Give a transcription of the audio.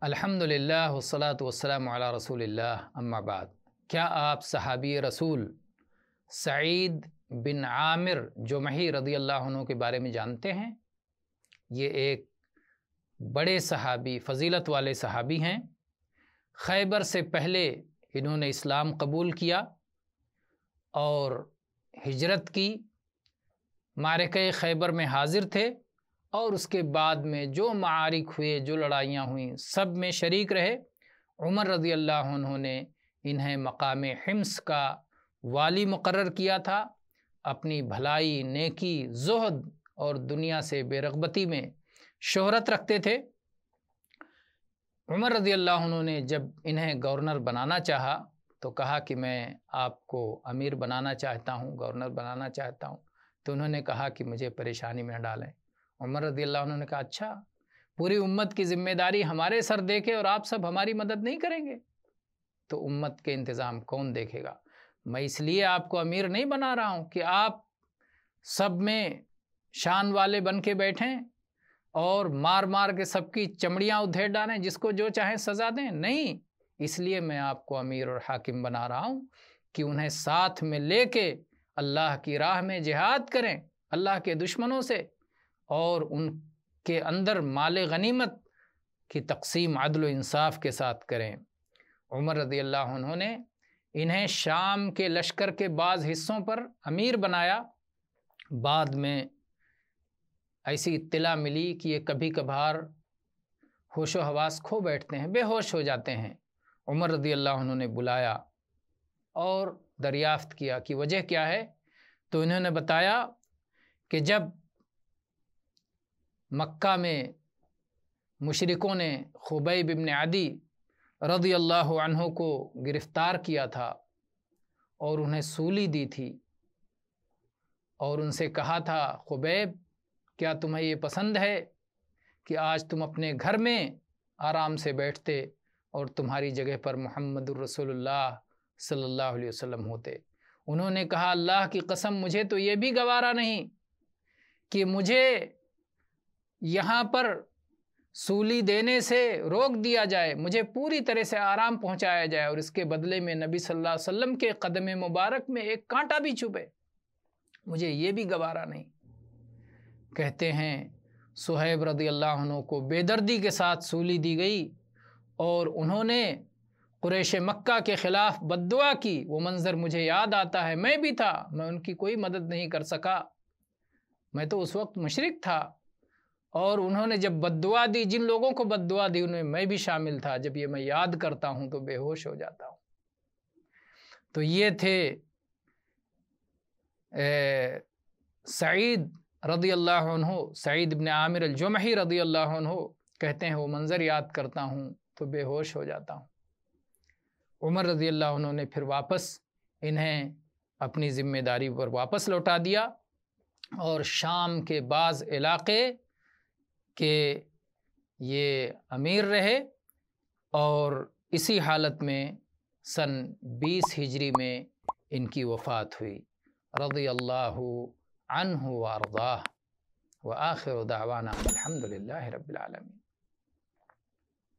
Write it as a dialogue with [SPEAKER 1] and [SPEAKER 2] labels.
[SPEAKER 1] अल्हम्दुलिल्लाह वस्सलातु वस्सलामु अला रसूलिल्लाह अम्मा बाद। क्या आप सहाबी रसूल सईद बिन आमिर जुमही रज़ियल्लाहु अन्हु के बारे में जानते हैं? ये एक बड़े सहाबी, फ़जीलत वाले सहाबी हैं। खैबर से पहले इन्होंने इस्लाम कबूल किया और हिजरत की, मारके खैबर में हाजिर थे और उसके बाद में जो मारिक हुए, जो लड़ाइयाँ हुई, सब में शरीक रहे। उमर रज़ियल्लाहु अन्हु ने इन्हें मकाम हिम्स का वाली मुकर्रर किया था। अपनी भलाई, नेकी, ज़ुहद और दुनिया से बेरग़बती में शोहरत रखते थे। उमर रज़ियल्लाहु अन्हु ने जब इन्हें गवर्नर बनाना चाहा तो कहा कि मैं आपको अमीर बनाना चाहता हूँ, गवर्नर बनाना चाहता हूँ। तो उन्होंने कहा कि मुझे परेशानी में न डालें। उमर रज़ियल्लाहु अन्हु ने कहा, अच्छा, पूरी उम्मत की ज़िम्मेदारी हमारे सर देके और आप सब हमारी मदद नहीं करेंगे तो उम्मत के इंतज़ाम कौन देखेगा? मैं इसलिए आपको अमीर नहीं बना रहा हूँ कि आप सब में शान वाले बन के बैठें और मार मार के सबकी चमड़ियाँ उधेड़ डालें, जिसको जो चाहें सज़ा दें। नहीं, इसलिए मैं आपको अमीर और हाकिम बना रहा हूँ कि उन्हें साथ में लेके अल्लाह की राह में जिहाद करें, अल्लाह के दुश्मनों से, और उनके अंदर माल गनीमत की तक़सीम अदल व इंसाफ के साथ करें। उमर रज़ियल्लाहु अन्हु ने इन्हें शाम के लश्कर के बाज़ हिस्सों पर अमीर बनाया। बाद में ऐसी इत्तला मिली कि ये कभी कभार होशो हवास खो बैठते हैं, बेहोश हो जाते हैं। उमर रज़ियल्लाहु अन्हु ने बुलाया और दरियाफ़्त किया कि वजह क्या है। तो इन्होंने बताया कि जब मक्का में मुशरिकों ने खुबैब इब्न अदी रज़ियल्लाहु अन्हु को गिरफ़्तार किया था और उन्हें सूली दी थी और उनसे कहा था, खुबैब, क्या तुम्हें ये पसंद है कि आज तुम अपने घर में आराम से बैठते और तुम्हारी जगह पर मुहम्मदुर रसूलुल्लाह सल्लल्लाहु अलैहि वसल्लम होते? उन्होंने कहा, अल्लाह की कसम, मुझे तो ये भी गवारा नहीं कि मुझे यहाँ पर सूली देने से रोक दिया जाए, मुझे पूरी तरह से आराम पहुँचाया जाए और इसके बदले में नबी सल्लल्लाहु अलैहि वसल्लम के कदम मुबारक में एक कांटा भी चुभे, मुझे ये भी गवारा नहीं। कहते हैं सुहैब रज़ियल्लाहु अन्हु को बेदर्दी के साथ सूली दी गई और उन्होंने कुरैश मक्का के ख़िलाफ़ बद्दुआ की। वो मंज़र मुझे याद आता है, मैं भी था, मैं उनकी कोई मदद नहीं कर सका, मैं तो उस वक्त मुशरिक था। और उन्होंने जब बद्दुआ दी, जिन लोगों को बद्दुआ दी उनमें मैं भी शामिल था। जब ये मैं याद करता हूँ तो बेहोश हो जाता हूँ। तो ये थे सईद रज़ियल्लाहु अन्हु, सईद इब्न आमिर अल-जुमही रज़ियल्लाहु अन्हु। कहते हैं वो मंज़र याद करता हूँ तो बेहोश हो जाता हूँ। उमर रज़ियल्लाहु अन्हु ने फिर वापस इन्हें अपनी ज़िम्मेदारी पर वापस लौटा दिया और शाम के बाज़ इलाक़े के ये अमीर रहे और इसी हालत में सन 20 हिजरी में इनकी वफ़ात हुई। रज़ियल्लाहु अन्हु व अर्ज़ाह व आखिरु दावाना अल्हम्दुलिल्लाहि रब्बिल आलमीन।